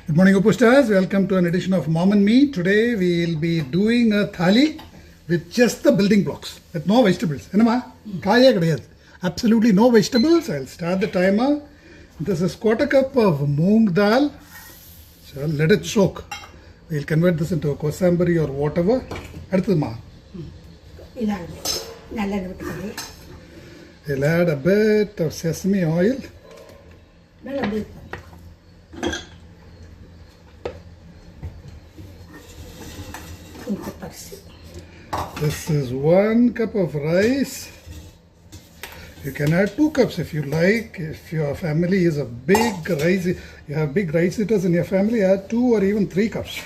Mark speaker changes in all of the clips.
Speaker 1: Good morning, Upustas. Welcome to an edition of Mom and Me. Today we will be doing a thali with just the building blocks, with no vegetables. Absolutely no vegetables. I'll start the timer. This is quarter cup of moong dal. So let it soak. We'll convert this into a kosambari or whatever. We'll add a bit of sesame oil. This is 1 cup of rice. You can add 2 cups if you like. If your family is a big rice, you have big rice eaters in your family, add 2 or even 3 cups.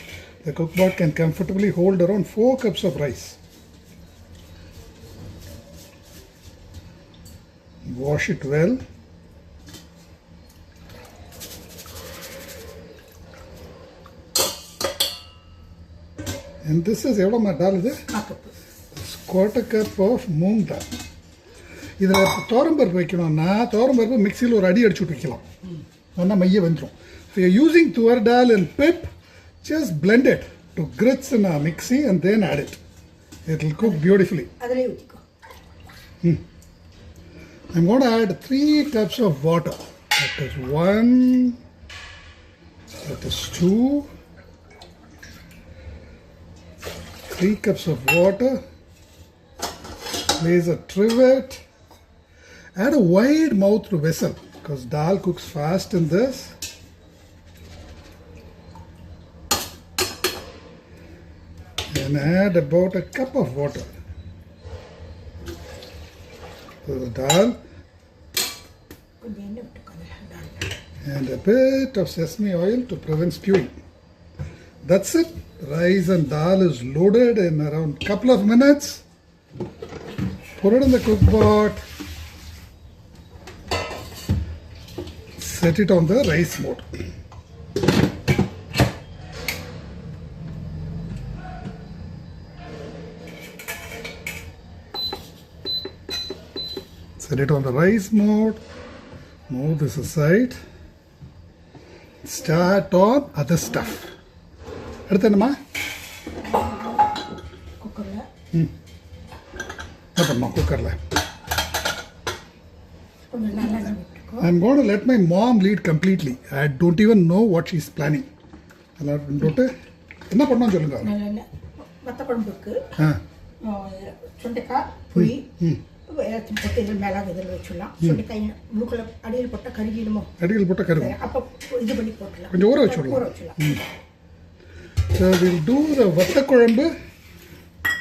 Speaker 1: The cookpot can comfortably hold around 4 cups of rice. Wash it well. And this is quarter cup of moong dal. If you're using tuar dal and pip, just blend it to grits in a mixie and then add it. It will cook beautifully. I'm going to add 3 cups of water. That is 1, that is 2, 3 cups of water. Place a trivet. Add a wide mouthed vessel because dal cooks fast in this. And add about a cup of water to the dal. And a bit of sesame oil to prevent stewing. That's it. Rice and dal is loaded in around a couple of minutes. Put it in the cook pot. Set it on the rice mode. Set it on the rice mode. Move this aside. Start on other stuff. Cooker. I'm going to let my mom lead completely. I don't even know what she's planning. So we'll do the vatta kolambu.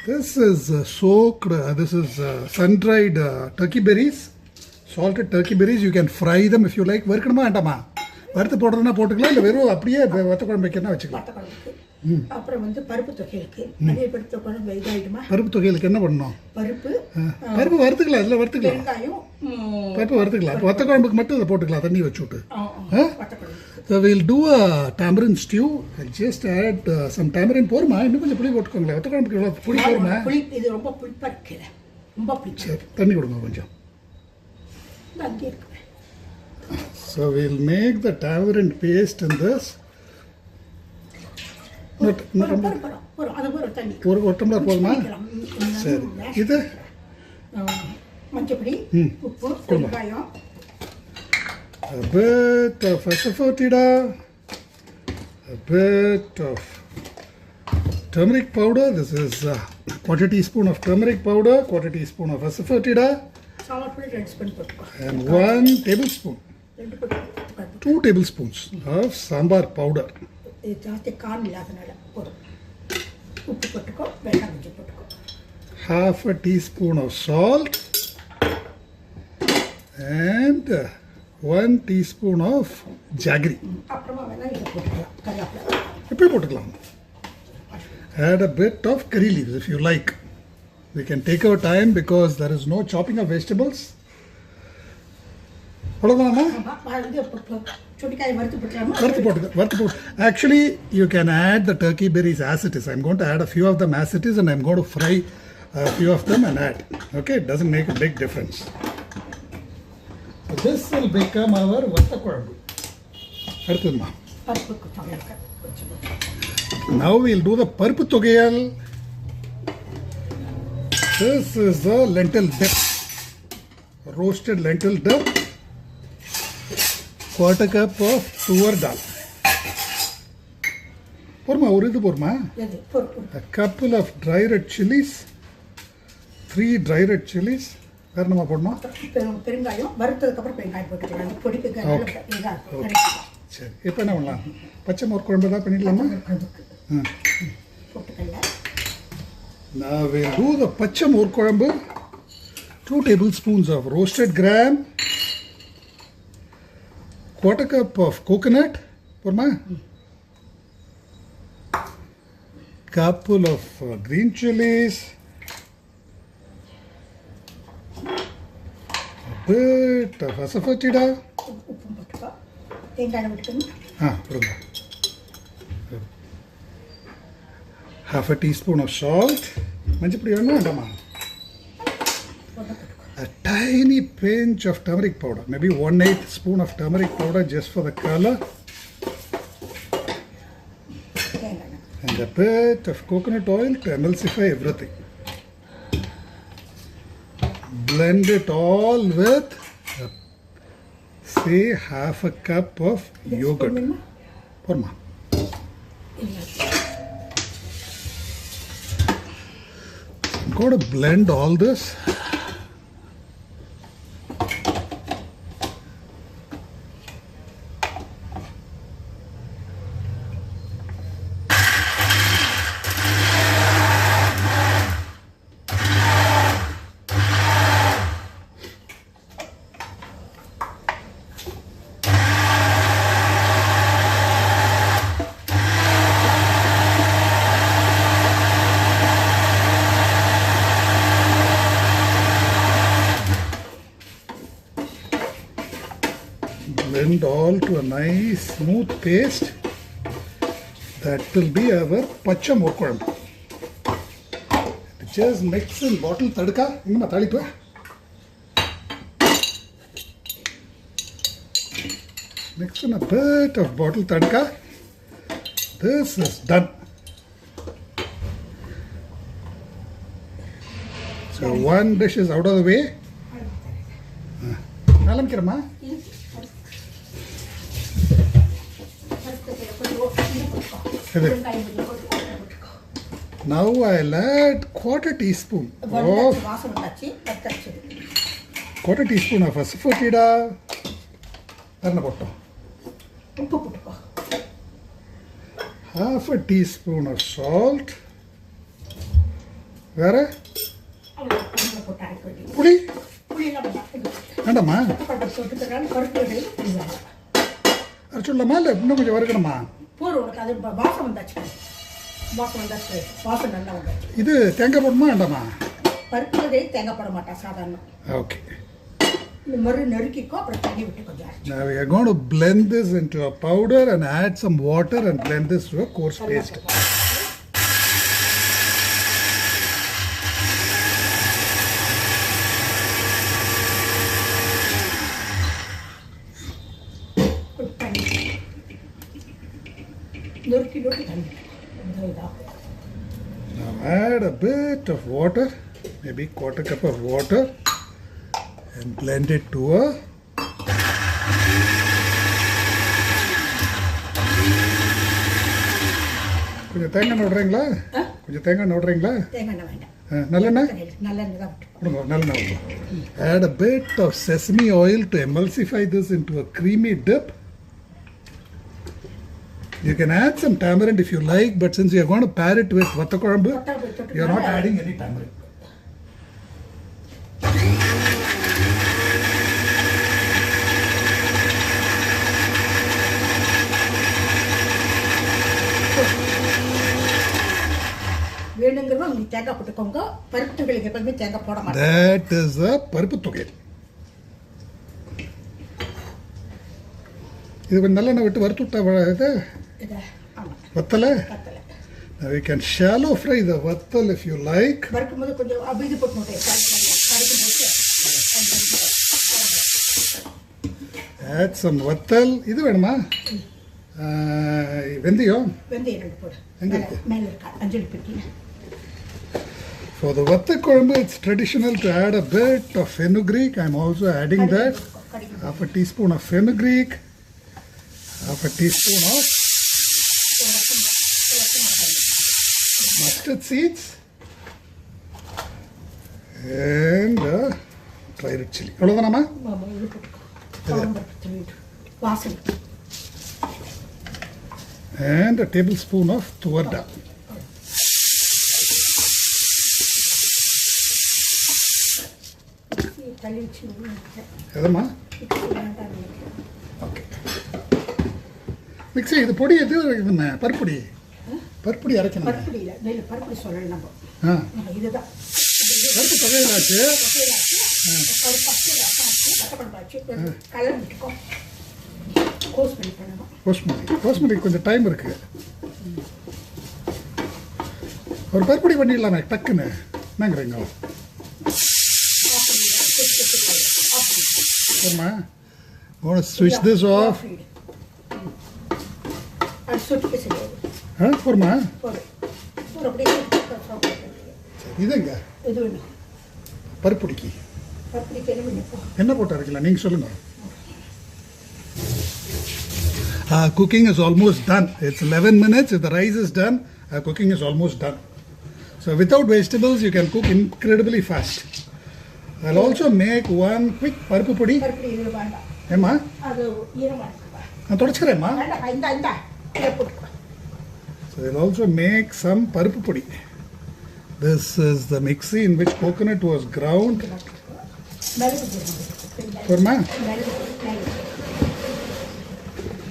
Speaker 1: This is soaked, this is sun-dried turkey berries, salted turkey berries. You can fry them if you like. வறுத்து போடுறதுனா போட்டுக்கலாம், இல்லை வெறும் அப்படியே வத்த குழம்பு வைக்கிறனா வச்சுக்கலாம். அப்புறம் வந்து பருப்பு தொகையிலுக்கு பருப்பு குழம்பு இதாயிடுமா? பருப்பு தொகையிலுக்கு என்ன பண்ணணும்? பருப்பு வறுத்துக்கலாம், அதில் வறுத்துக்கலாம், பருப்பு வறுத்துக்கலாம். வத்த குழம்புக்கு மட்டும் அதை போட்டுக்கலாம், தண்ணி வச்சு விட்டு. So we'll do a tamarind stew. I'll just add some tamarind. போருமா, இன்னும் கொஞ்சம் புளி போட்டுக்கோங்களேன். வத்த குழம்புக்கு இவ்வளோ புளி போருமா? இது ரொம்ப புளிப்பா இருக்குது, ரொம்ப புளி. சரி, தண்ணி கொடுங்க கொஞ்சம். So we'll make the tamarind paste in this. ஒரு டம்ளர் போதுமா? சரி, இது மஞ்சப்பொடி, உப்பு, வெங்காயம், a bit of asafoetida, a bit of turmeric powder. This is a quarter teaspoon of turmeric powder, quarter teaspoon of asafoetida, and 1 tablespoon, 2 tablespoons of sambar powder. Half a teaspoon of salt and 1 teaspoon of jaggery. Add a bit of curry leaves if you like. We can take our time because there is no chopping of vegetables. Actually, you can add the turkey berries as it is. I'm going to add a few of them as it is, and I'm going to fry a few of them and add. Okay, it doesn't make a big difference. So this will become our vatta kolambu. அடுத்ததுமா Now we'll do the parpu togayal. This is the lentil dip, roasted lentil dip, quarter cup of tuar dal. Porma, uridu porma. A couple of dry red chilies, 3 dry red chilies. Karnama porma.
Speaker 2: பெருங்காயம் வறுத்ததுக்கு அப்புறம் பெருங்காயம் போட்டுக்கலாம். பொடி
Speaker 1: பெருங்காயம். சரி, இப்போ என்ன பண்ணலாம்? பச்சை மோர் குழம்பு தான் பண்ணிடலாமா?
Speaker 2: போட்டுக்கலாம்.
Speaker 1: Now we'll do the pacha more korambu. 2 tablespoons of roasted gram, quarter cup of coconut, porma, couple of green chilies, a bit of asafoetida.
Speaker 2: உப்பு போட்டுக்கோ. தேங்காய் விட்டுக்கணும்.
Speaker 1: Porma. Half a teaspoon of salt. A tiny pinch of turmeric powder, maybe 1/8 spoon of turmeric powder just for the color. And a bit of coconut oil to emulsify everything. Blend it all with, say, half a cup of yogurt. Porma. I'm going to blend all this. Blend all to a nice smooth paste. That will be our pacha more korambu. Just mix in bottle tadka. Inga thalipu. Mix in a bit of bottle tadka. This is done. So one dish is out of the way. Nalam kirama. Now I'll add quarter teaspoon of asafoetida. Half a teaspoon of salt. Where? Pudi? Andama? Archulama le no konja varukaduma.
Speaker 2: போர் உனக்கு அது வாசம் வந்தாச்சு. வாசம் நல்லா வந்தாச்சு.
Speaker 1: இது தேங்காய் போடுமா வேண்டாமா?
Speaker 2: பருப்புலதே தேங்காய் போட மாட்டா சாதாரணம்.
Speaker 1: Okay.
Speaker 2: இந்த மாதிரி நறுக்கிக்கோ அப்புறம் தண்ணி விட்டு கொஞ்சம்.
Speaker 1: Now we are going to blend this into a powder and add some water and blend this to a coarse paste. Now add a bit of water, maybe quarter cup of water, and blend it to a கொஞ்சம் தேங்காய் நோடுறீங்களா? கொஞ்சம் தேங்காய் நோடுறீங்களா?
Speaker 2: தேங்காய் வேண்டாம்.
Speaker 1: நல்லெண்ணெய்?
Speaker 2: நல்லெண்ணெய் தான்
Speaker 1: விட்டுருங்க. நல்லெண்ணெய். Add a bit of sesame oil to emulsify this into a creamy dip. You can add some tamarind if you like, but since you are going to pair it with vattakorambu, you are not adding any tamarind.
Speaker 2: வேணுங்கிறவங்க நீ தேங்காய் போட்டுக்கோங்க. பருப்புகளுக்கு எப்பவுமே தேங்காய் போட மாட்டேன்.
Speaker 1: That is the பருப்பு தொகை. இது கொஞ்சம் நல்லெண்ணெய் விட்டு வறுத்து விட்டா வத்தலை. Now we can shallow fry the vattal if you like.
Speaker 2: வறுக்கும்போது கொஞ்சம் இது போட்டு
Speaker 1: Add some vattal. இது வேணுமா? வெந்தயம்
Speaker 2: வெந்தயம் 2 போடு.
Speaker 1: எங்க இருக்கு?
Speaker 2: மேலே இருக்கா அஞ்சலி பெட்டியில்.
Speaker 1: For the vatta kolambu, it's traditional to add a bit of fenugreek. I'm also adding that. Half a teaspoon of fenugreek. Half a teaspoon of mustard seeds. And dry red chili. அவ்வளோதானாமா?
Speaker 2: இது போட்டுக்கோ. குழம்பு வாசனை.
Speaker 1: And a tablespoon of tuvar dal.
Speaker 2: தள்ளி வச்சு
Speaker 1: எதம்மா? Okay. Mixie இது பொடி எது இருக்குதுண்ணே? பருப்பொடி. பருப்பொடி அரைக்கணும்.
Speaker 2: பருப்பொடி இல்லை, நெல் பருப்பொடி சொல்லலாம் நம்ம. இதுதான்
Speaker 1: பருப்பு தொகையிலாச்சு.
Speaker 2: கலர் விட்டுக்கோ. கோஸ்மல்லி பண்ணணும்.
Speaker 1: கோஸ்மல்லி கொஞ்சம் டைம் இருக்கு. ஒரு பருப்பொடி பண்ணிடலாமே டக்குன்னு. என்னங்கிறீங்க? Come on. Want to switch this off? போருமா? இதுங்க பருப்புடிக்கு என்ன போட்டு அரைக்கலாம் நீங்க சொல்லுங்க. Cooking is almost done. It's 11 minutes. If the rice is done, cooking is almost done. So without vegetables, you can cook incredibly fast. I'll also make one quick பருப்பு பொடி. ஏம்மா? நான் தொடச்சுக்கிறேம்மா. So I'll also make some பருப்பு பொடி. This is the mixie in which coconut was ground. Forma?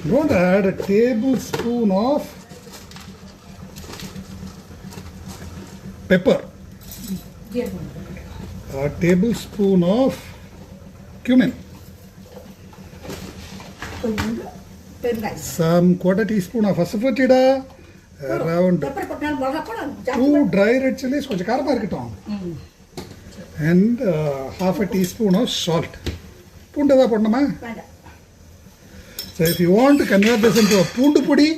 Speaker 1: I'm going to add a tablespoon of pepper. A tablespoon of cumin. Some quarter teaspoon of asafoetida. Around 2 dry red chilies. கொஞ்சம் காரமா இருக்கட்டும். And half a teaspoon of salt. பூண்டு ஏதாவது போடணுமா? So if you want to convert this into a பூண்டு பொடி,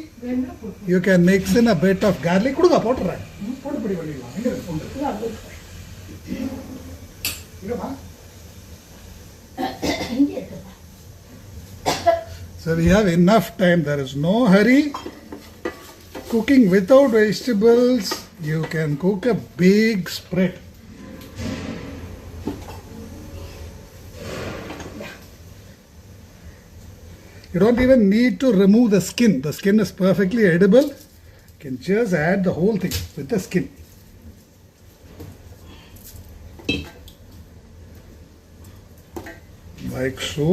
Speaker 1: you can mix in a bit of garlic. கொடுங்க போட்டுறேன். பூண்டு பொடி பண்ணிடலாம். எங்க இருக்கு பூண்டு? So we have enough time. There is no hurry. Cooking without vegetables, you can cook a big spread. You don't even need to remove the skin. The skin is perfectly edible. You can just add the whole thing with the skin. Like so.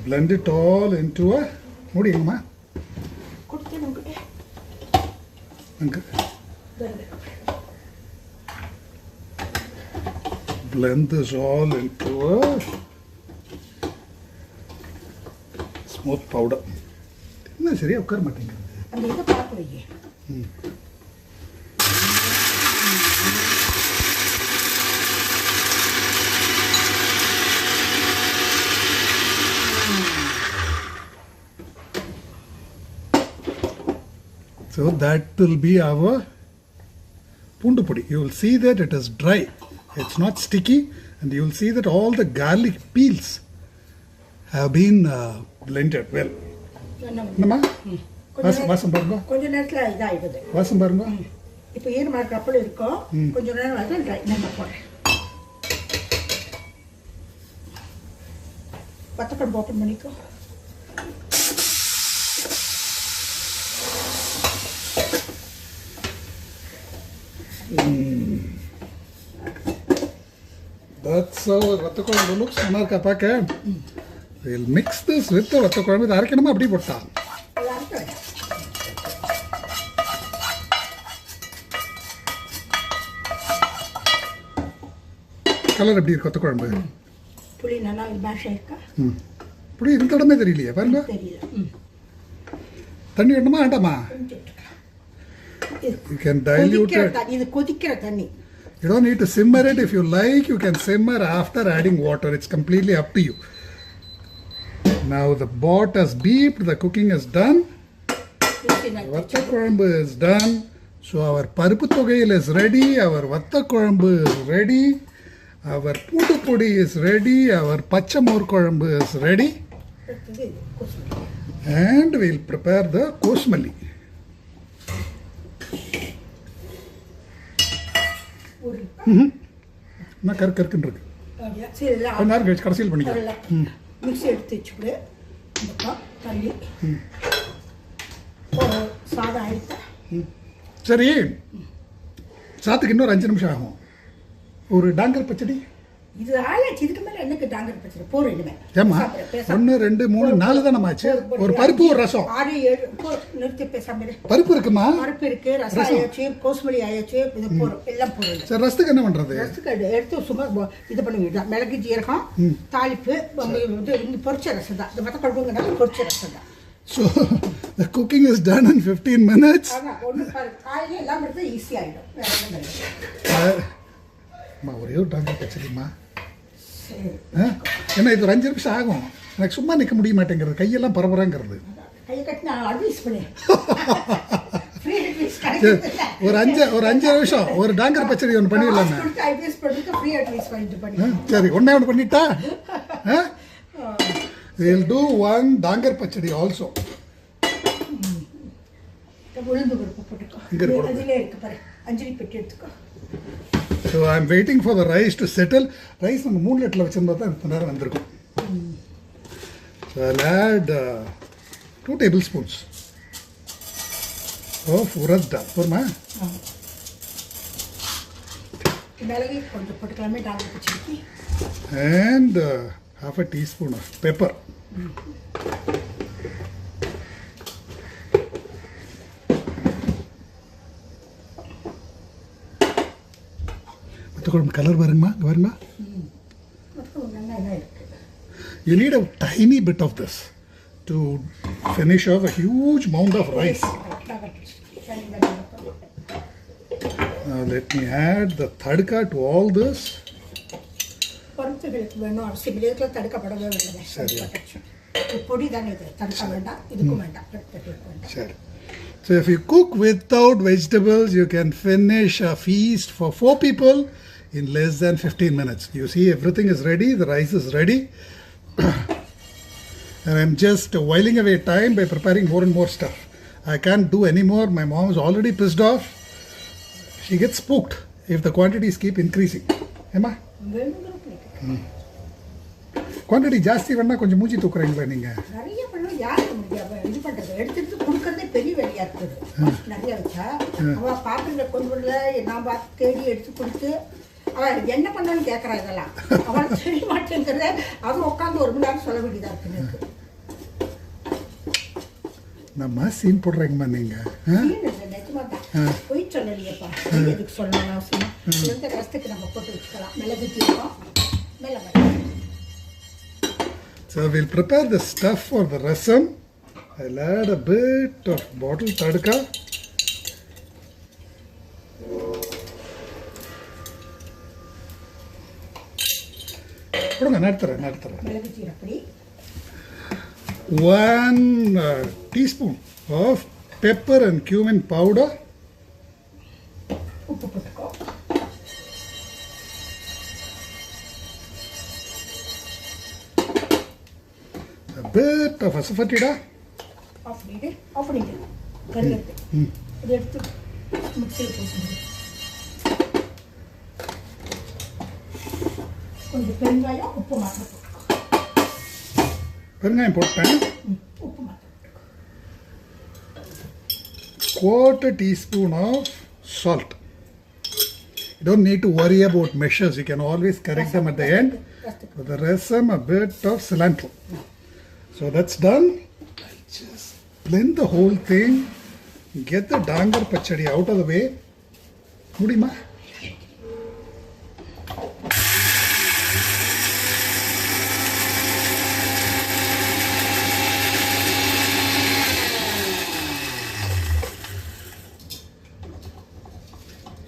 Speaker 1: Blend it all into a முடியுமா? Blend this all into a smooth powder. என்ன சரியா உட்கார மாட்டேங்குது.
Speaker 2: அந்த இத பாக்குறீங்க.
Speaker 1: So that will be our பூண்டு பொடி. You will see that it is dry. It's not sticky, and you will see that all the garlic peels have been blended well. என்னம்மா? வாசம் பாருங்க.
Speaker 2: கொஞ்ச நேரத்துல இதாயிடுது.
Speaker 1: வாசம் பாருங்க.
Speaker 2: இப்போ ஈரமா இருக்கிறப்ப இருக்கும். கொஞ்ச நேரம் வந்து ட்ரை நம்ம போடுறேன். பத்தப்பம் ஓபன் பண்ணிக்கோ. That's how vatta kolambu looks. நல்லா இருக்கா பாக்க? We'll mix this with the vatta kolambu. இது அரைக்கணுமா அப்படி போட்டா? கலர் எப்படி இருக்கு vatta kolambu? புளி நல்லா மேஷ் ஆயிருக்கா?
Speaker 1: புளி இந்த இடமே தெரியலையே பாருங்க.
Speaker 2: தெரியல.
Speaker 1: தண்ணி வேணுமா வேண்டாமா? You can dilute it.
Speaker 2: இது கொதிக்கிற தண்ணி.
Speaker 1: You don't need to simmer it. If you like, you can simmer after adding water. It's completely up to you. Now the bot has beeped, the cooking is done. Vattakuழம்பு is done. So our பருப்பு தொகையில் is ready, our vattakuழம்பு is ready, our பூண்டு பொடி is ready, our பச்சை மோர் குழம்பு is ready. And we'll prepare the கோஸ்மல்லி. என்ன கருக்குன்னு இருக்கு. கொஞ்ச நேரம் கழிச்சு கடைசியில் பண்ணிக்கலாம்.
Speaker 3: மிக்ஸி எடுத்து வச்சுக்கூட தண்ணி சாதம் ஆயிடுச்சு.
Speaker 1: சரி, சாத்துக்கு இன்னொரு 5 நிமிஷம் ஆகும். ஒரு டாங்கர் பச்சடி
Speaker 3: இது ஆளாச்சு. இதுக்கு மேலே எனக்கு டாங்கர் பச்சடி போகிறோம். இனிமேல்
Speaker 1: ஏமா 1 2 3 4 தானே ஆச்சு. ஒரு பருப்பு ஒரு ரசம்
Speaker 3: 6 7 நிறுத்தி பேசாம
Speaker 1: பருப்பு இருக்குமா?
Speaker 3: பருப்பு இருக்கு, ரசம் ஆயாச்சு, கோஸ்மல்லி ஆயாச்சு, இது போகிறோம் எல்லாம் போகிறோம்.
Speaker 1: சரி, ரசத்துக்கு என்ன பண்ணுறது?
Speaker 3: ரசத்துக்கு எடுத்து சும்மா இது பண்ணுவீங்க. மிளகு ஜீரகம் தாளிப்பு இது பொரிச்ச ரசம் தான். இது மற்ற குழம்புங்கனால பொரிச்ச ரசம் தான்.
Speaker 1: So the cooking is done in 15 minutes.
Speaker 3: காலையில் எல்லாம் எடுத்து ஈஸியாகிடும்.
Speaker 1: ஒரே ஒரு டாங்கர் பச்சடிமா. ஏன்னா இது ஒரு 5 நிமிஷம் ஆகும். எனக்கு சும்மா நிற்க முடிய மாட்டேங்கிறது, கையெல்லாம் பரபராங்கிறது.
Speaker 3: கையை கட்டி நான் அட்வைஸ் பண்ணேன்.
Speaker 1: ஒரு 5 நிமிஷம் ஒரு டாங்கர் பச்சடி ஒன்று பண்ணிடலாமே. சரி, ஒன்றே ஒன்று பண்ணிட்டா. We'll do one dangar pachadi also. So I'm waiting for the rice to settle. Rice நம்ம 3 லிட்டர்ல வச்சிருந்தா தான் இந்த நேரம் வந்திருக்கும். So I'll add 2 tablespoons of urad dal. போடுமா? And half a teaspoon of pepper. Color varunga. You need a tiny bit of this to finish off a huge mound of rice. Now let me add the tadka to all this.
Speaker 3: வேணும் அரிசி பிள்ளைகளுக்கு தடுக்கப்படவே வேண்டாம். பொடி தானே இது, தடுக்க வேண்டாம். இதுக்கும் வேண்டாம்.
Speaker 1: சரி. So if you cook without vegetables, you can finish a feast for 4 people in less than 15 minutes. You see, everything is ready. The rice is ready. And I'm just whiling away time by preparing more and more stuff. I can't do any more. My mom is already pissed off. She gets spooked if the quantities keep increasing. Emma? Quantity ஜாஸ்தி வேணா கொஞ்சம் மூஞ்சி தூக்குறீங்களா நீங்க?
Speaker 3: நிறைய பண்ண யாருக்கு முடியாது. இது பண்றது எடுத்துட்டு கொடுக்கறதே பெரிய வேலையா இருக்குது. நிறைய வச்சா அவ பாத்திரத்தை கொண்டு வரல, நான் பார்த்து தேடி எடுத்து கொடுத்து அவ என்ன பண்ணான்னு கேட்கறா. இதெல்லாம் அவளுக்கு தெரிய மாட்டேங்கிறத அவன் உட்காந்து 1 மணி நேரம் சொல்ல வேண்டியதா இருக்கு எனக்கு. நம்ம
Speaker 1: சீன் போடுறீங்கம்மா நீங்க.
Speaker 3: நிஜமா தான் போய் சொல்லலையப்பா. எதுக்கு சொல்லணும் அவசியம்? இந்த ரசத்துக்கு நம்ம போட்டு வச்சுக்கலாம். மிளகு ஜீரகம்
Speaker 1: So we'll prepare the stuff for the rasam. I'll add a bit of bottle tadka. One teaspoon of pepper and cumin powder. A bit of asafoetida. பெருங்காயம் போட்டேன். 1/4 teaspoon of salt. You don't need to worry about measures. You can always correct them at the end. For the rasam, a bit of cilantro. So that's done. Just blend the whole thing. Get the dangar pachadi out of the way. Mudima.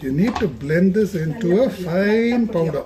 Speaker 1: You need to blend this into a fine powder.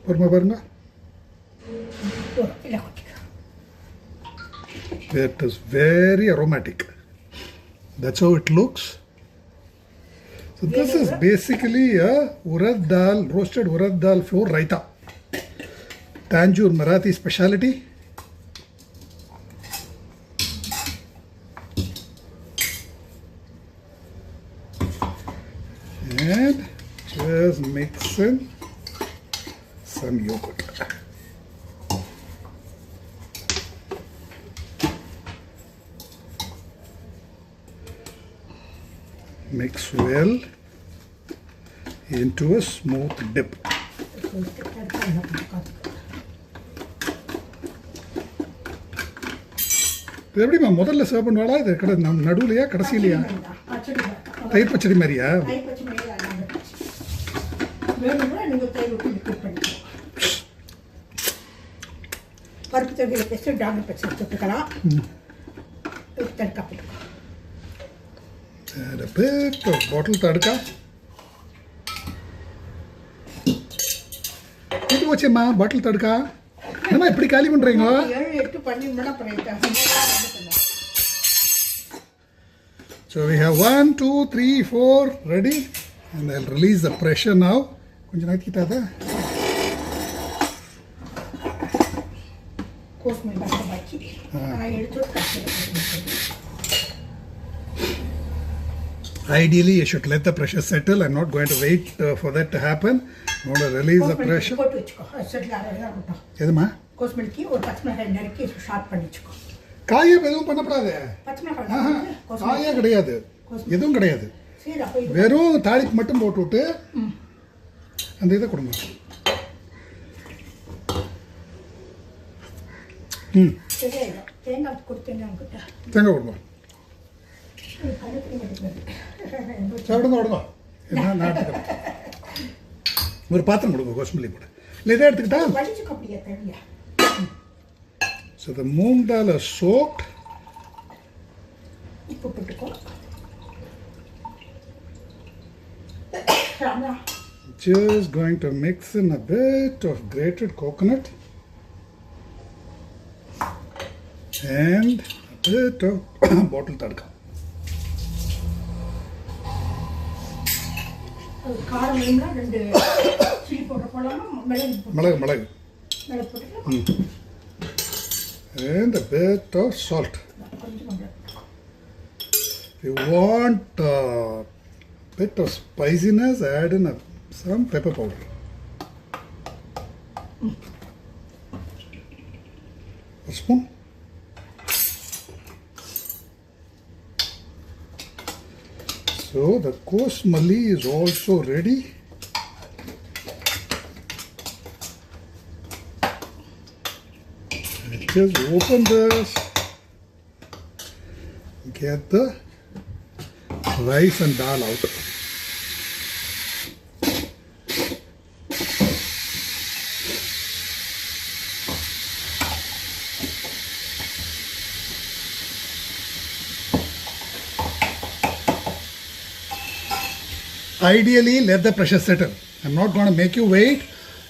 Speaker 1: பொறுமை பாருங்க.
Speaker 3: இல்லை கொட்டிக்க.
Speaker 1: It is very aromatic. That's how it looks. So this is basically a urad dal, roasted urad dal flour raita. Tanjore Marathi speciality. And just mix in some yogurt. Mix well into a smooth dip. இது எப்படிமா முதல்ல serve பண்ணுவாளா? இது கடை நடுவுலையா கடைசியிலையா? தயிர் பச்சடி மாதிரியா?
Speaker 3: பருப்பு தொகையில் பேசி டாக்டர் பச்சை தொட்டுக்கலாம். தடுக்கா போட்டுக்கலாம்.
Speaker 1: And a bit of bottle tadka. இது வச்சேம்மா பாட்டில் தடுக்கா. என்னம்மா இப்படி காலி பண்ணுறீங்க?
Speaker 3: 7-8 பண்ணிருந்தா அப்புறம்
Speaker 1: So we have 1, 2, 3, 4 ready. And I'll release the pressure now. கொஞ்சம் நாத்திட்டாதா?
Speaker 3: கோஸ்மெல் பாக்கி பாக்கி எடுத்து
Speaker 1: Ideally, you should let the pressure settle. I'm not going to wait for that to happen. I'm going to release the pressure.
Speaker 3: போட்டு வெச்சுக்கோ. Settle ஆகட்டும்.
Speaker 1: எதுமா?
Speaker 3: கோஸ்மெல்க்கு ஒரு பச்சை மிளகாய் நறுக்கி ஷார்ட் பண்ணி வெச்சுக்கோ.
Speaker 1: காயே எதுவும் பண்ணப்படாது.
Speaker 3: பச்சை மிளகாய்
Speaker 1: காயே கிடையாது. எதுவும் கிடையாது.
Speaker 3: சரி அப்ப இது
Speaker 1: வெறும் தாளிக்கு மட்டும் போட்டு விட்டு அந்த இதை கொடுங்க.
Speaker 3: சரியா தேங்காய் கொடுத்தேங்க அங்கிட்ட.
Speaker 1: தேங்காய் கொடுங்க. சாப்பிடுங்க விடுங்க. என்ன நாட்டுக்கு ஒரு பாத்திரம் கொடுங்க கோஸ்மல்லி போட. இல்லை இதை எடுத்துக்கிட்டா?
Speaker 3: வடிச்சுக்கோ அப்படியே தனியா.
Speaker 1: So the moong dal is soaked.
Speaker 3: உப்பு போட்டுக்கோ.
Speaker 1: Just going to mix in a bit of grated coconut and a bit of bottle tadka.
Speaker 3: காரம் வேணும்னா 2 சில்லி பவுடர் போடலாமா?
Speaker 1: மிளகு மிளகு
Speaker 3: மிளகு போட்டுக்கலாம்.
Speaker 1: and a bit of salt.
Speaker 3: கொஞ்சம்
Speaker 1: If you want a bit of spiciness, add in some pepper powder. A spoon. So the cousmalli is also ready. And just open this. Get the rice and dal out. Ideally, let the pressure settle. I'm not going to make you wait.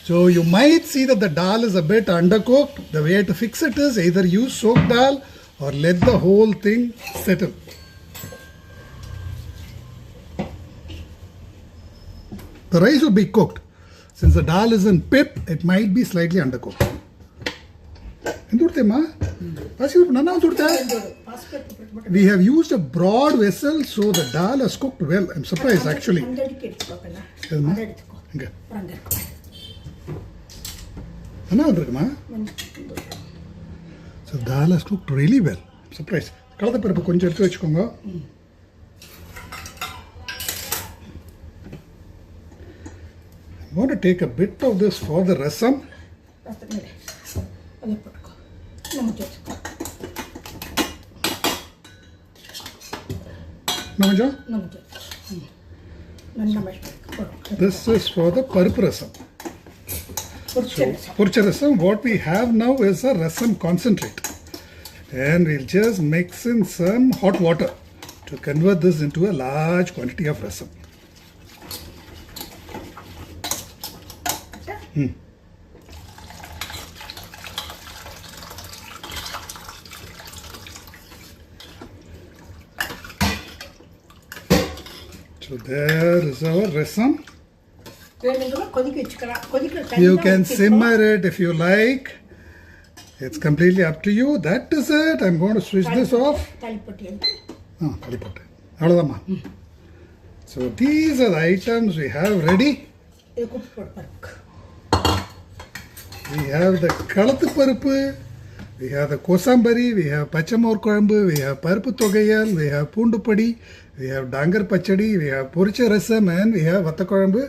Speaker 1: So you might see that the dal is a bit undercooked. The way to fix it is either use soaked dal or let the whole thing settle. The rice will be cooked. Since the dal is in pip, it might be slightly undercooked. We have used a broad vessel, so the dal is cooked well. I'm surprised actually. So dal is cooked really well. I'm surprised. I'm going to take a bit of this for the rasam. This is for the parupu rasam. So, purcha rasam, what we have now is a rasam concentrate. And we'll just mix in some hot water to convert this into a large quantity of rasam. there is our rasam.
Speaker 3: வேணுங்கிற கொதிக்க வச்சுக்கலாம். கொதிக்கிற
Speaker 1: You can simmer it if you like. It's completely up to you. That is it. I'm going to switch this off.
Speaker 3: தள்ளிப்பட்டி எடுத்து
Speaker 1: கழிப்பட்டு அவ்வளோதாம்மா. So these are the items we have ready.
Speaker 3: இது குப்பை போட்டு பருப்பு.
Speaker 1: We have the kalathu paruppu, we have the kosambari, we have pachamor kuழம்பு, we have paruppu thogayal, we have poondu padi, we have dangar pachadi, we have poricha rasam, and we have vatta kuழம்பு,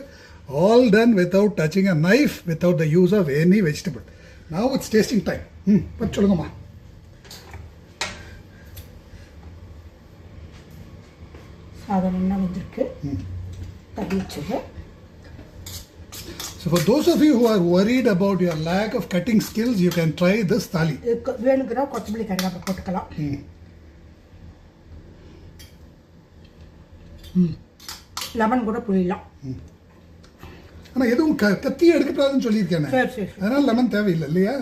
Speaker 1: all done without touching a knife, without the use of any vegetable. Now it's tasting time. But சொல்லுங்கம்மா.
Speaker 3: சாதம் என்ன வந்திருக்கு தண்ணி வச்சுங்க.
Speaker 1: So for those of you who are worried about your lack of cutting skills, you can try this thali.
Speaker 3: வேணுங்கிற கொத்தமல்லி கருவேப்பிலை போட்டுக்கலாம். லெமன் கூட புளியலாம்.
Speaker 1: ஆனால் எதுவும் கத்தி எடுக்கக்கூடாதுன்னு சொல்லியிருக்கேன்.
Speaker 3: சரி.
Speaker 1: அதனால் லெமன் தேவையில்லை இல்லையா?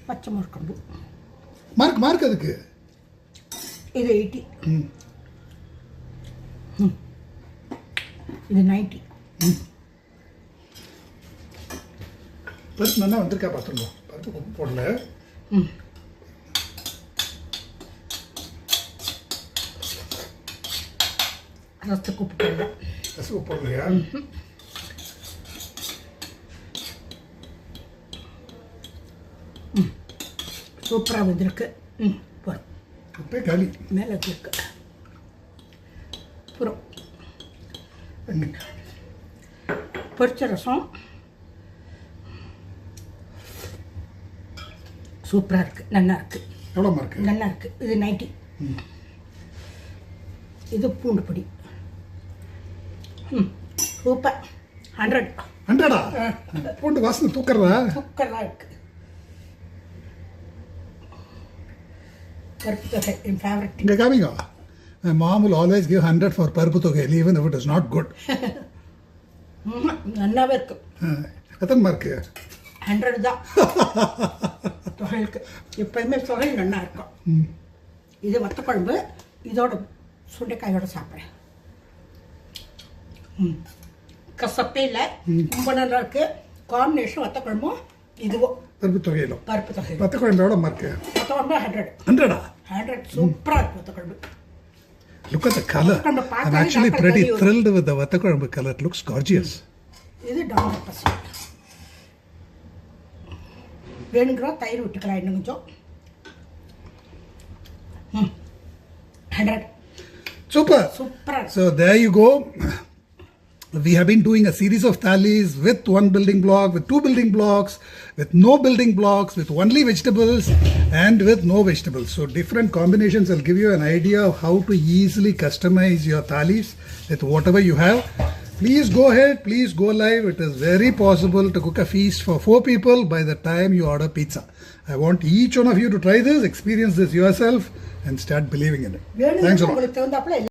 Speaker 3: பச்சை மிளகாய்
Speaker 1: மார்க் அதுக்கு
Speaker 3: இது 80. இது 90.
Speaker 1: பருப்பு நல்லா வந்திருக்கா பார்த்துருவோம். பருப்பு உப்பு போடல.
Speaker 3: ரசத்துக்கு உப்பு போடல.
Speaker 1: ரசம் உப்பு போடலையா?
Speaker 3: சூப்பராக வந்திருக்கு. போகிறோம்
Speaker 1: உப்பே காலி
Speaker 3: மேலே இருக்கு. புறம் பொரிச்ச ரசம் சூப்பராக இருக்குது. நல்லா இருக்குது.
Speaker 1: எவ்வளோமா இருக்குது?
Speaker 3: நல்லா இருக்குது. இது 90. இது பூண்டு பொடி. சூப்பர். 100.
Speaker 1: 100ஆ? பூண்டு வாசனை தூக்கிறதா?
Speaker 3: சூப்பராக இருக்குது. பருப்பு தொகை என் ஃபேவரட்.
Speaker 1: இங்கே காமிங்க. My mom will always give 100 for பருப்பு தொகை, even if it is not good.
Speaker 3: நல்லாவே இருக்கு.
Speaker 1: எத்தனை மார்க்கு?
Speaker 3: 100 தான் தொகைக்கு. எப்பயுமே தொகை நல்லா இருக்கும். இது வத்த குழம்பு இதோட சுண்டைக்காயோட சாப்பிட்றேன். கசப்பே இல்லை. ரொம்ப நல்லா இருக்கு. காம்பினேஷன் வத்த குழம்பும் இதுவும்
Speaker 1: பருப்பு தொகையிலும்.
Speaker 3: பருப்பு தொகை.
Speaker 1: வத்த குழம்பு எவ்வளோ மார்க்கு?
Speaker 3: வத்த குழம்பு 100.
Speaker 1: 100ஆ?
Speaker 3: 100 சூப்பராக இருக்கு வத்த குழம்பு.
Speaker 1: Look at the color. I'm actually pretty thrilled with the vata kuழம்பு color. It looks gorgeous.
Speaker 3: இது டாங்கர் பசு. வேணுங்கிற தயிர் விட்டுக்கலாம் இன்னும் கொஞ்சம். 100.
Speaker 1: Super.
Speaker 3: Super.
Speaker 1: So there you go. We have been doing a series of thalis with one building block, with two building blocks, with no building blocks, with only vegetables, and with no vegetables. So different combinations will give you an idea of how to easily customize your thalis with whatever you have. Please go ahead, please go live. It is very possible to cook a feast for 4 people by the time you order pizza. I want each one of you to try this, experience this yourself, and start believing in it. Thanks a lot.